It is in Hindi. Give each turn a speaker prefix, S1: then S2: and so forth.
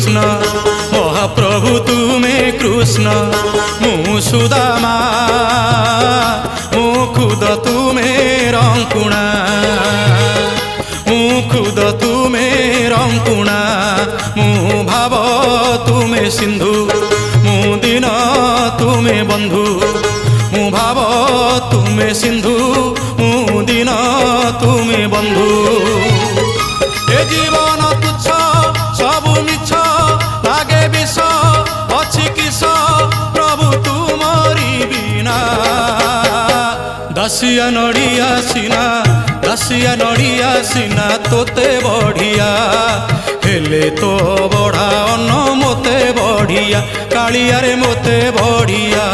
S1: कृष्ण महाप्रभु तुमे कृष्ण मु सुदामा मु खुद तुमे रंकुणा मु खुद तुमे रंकुणा मु भाव तुमे सिंधु मु दीन तुमे बंधु मु भाव तुमे सिंधु मु दीन तुमे बंधु ए जीवन तुच्छ सबु मिछ लागे विष अछि किस प्रभु तुमरी बिना दासिया नड़िया सीना तोते बढ़िया हेले तो बढ़ा अन्न मोते बढ़िया कालिया रे मोते बढ़िया।